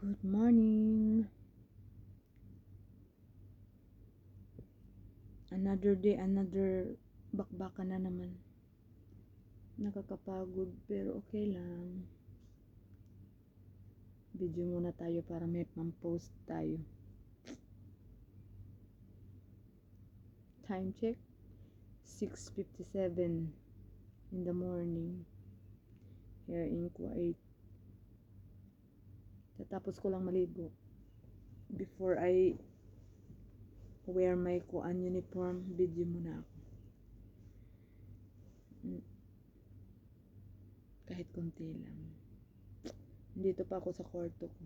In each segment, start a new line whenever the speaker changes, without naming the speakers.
Good morning. Another day, another bakbakan na naman. Nakakapagod pero okay lang. Video muna tayo para may pang-post tayo. Time check, 6:57 in the morning. Here in Kuwait. Tatapos ko lang maligo before I wear my Kuan uniform. Video muna ako. Kahit konti lang. Dito pa ako sa kwarto ko.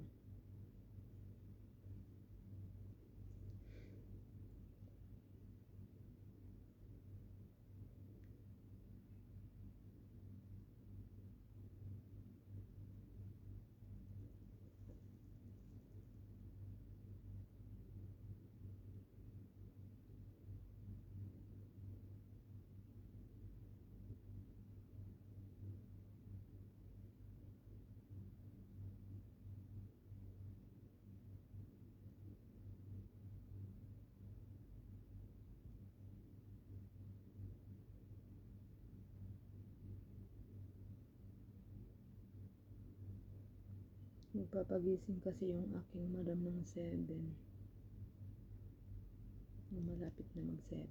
Magpapagising kasi yung aking madam ng 7. Malapit na mag 7.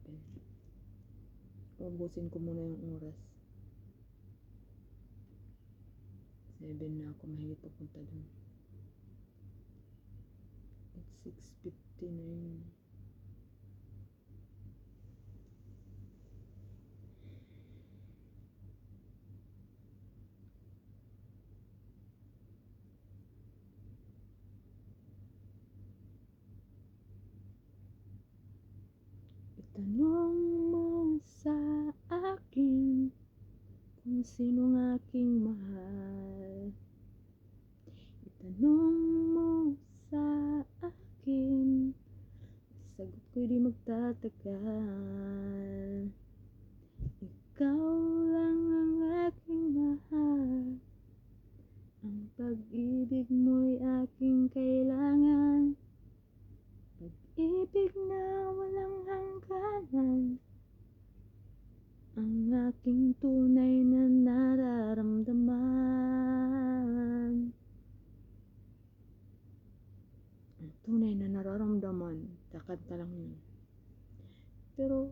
Ubusin ko muna yung oras. 7 na ako mahigit papunta dun. It's 6:59. Itanong mo sa akin kung sino ang aking mahal. Itanong mo sa akin, sagot ko'y di magtatagal. Ikaw lang ang aking mahal, ang pag-ibig mo'y aking kailangan. Pag-ibig na walang hangganan, ang aking tunay na nararamdaman. Ang tunay na nararamdaman, kakanta lang yun. Pero,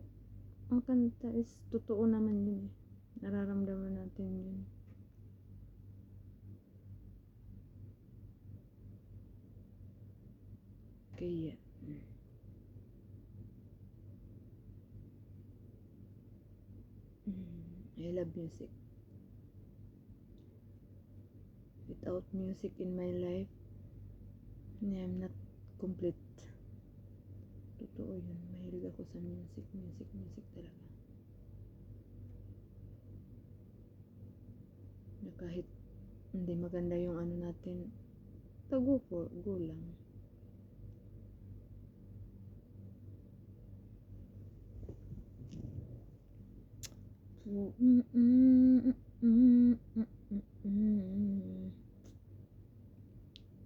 ang kanta is totoo naman yun eh. Nararamdaman natin yun. Kaya, I love music. Without music in my life, I'm not complete. Totoo yun. Mahilig ako sa music talaga. Na kahit hindi maganda yung ano natin, go lang.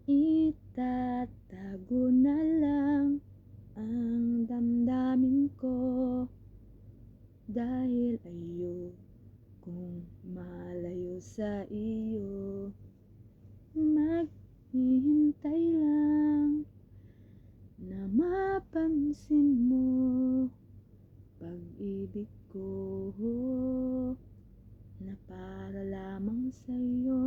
Itatago na lang ang damdamin ko dahil ayokong malayo sa iyo. Maghihintay lang na mapansin mo pag-ibig ko na para lamang sa'yo.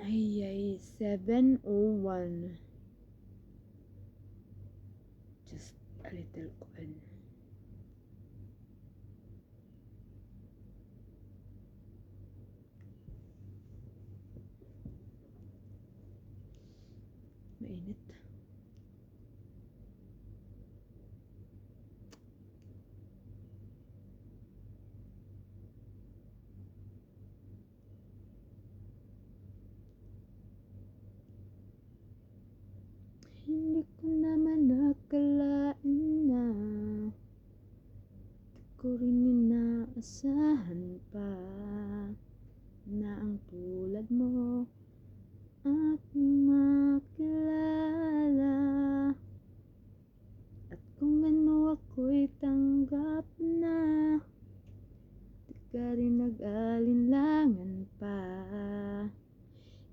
Ay, 7:01. Just a little cold. Mainit. Hindi ko naman nakalain na di ko rin inaasahan pa na ang tulad mo aking makilala. At kung ano ako'y tanggap na, di ka rin nag-alinlangan pa.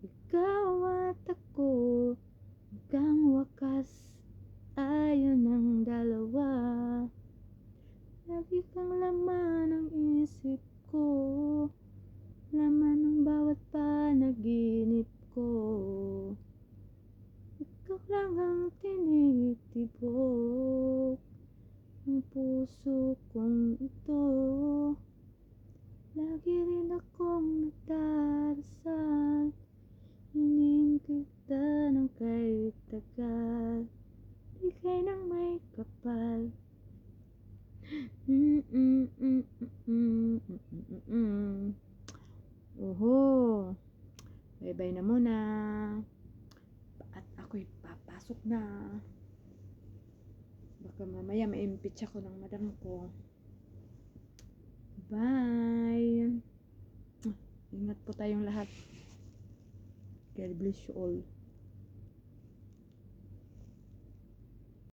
Ikaw at ako hanggang wakas, tayo ng dalawa. Lagi kang laman ng isip ko, laman ng bawat panaginip ko. Ikaw lang ang tinitibok ng puso kong ito. Lagi rin akong nagdarasal, hinihingi kita ng kahit tagal, bigay ng may kapal. Oho, bye-bye na muna. At ako'y papasok na. Baka mamaya ma-impeach ako ng madam ko. Bye. Ingat po tayong lahat. God bless you all.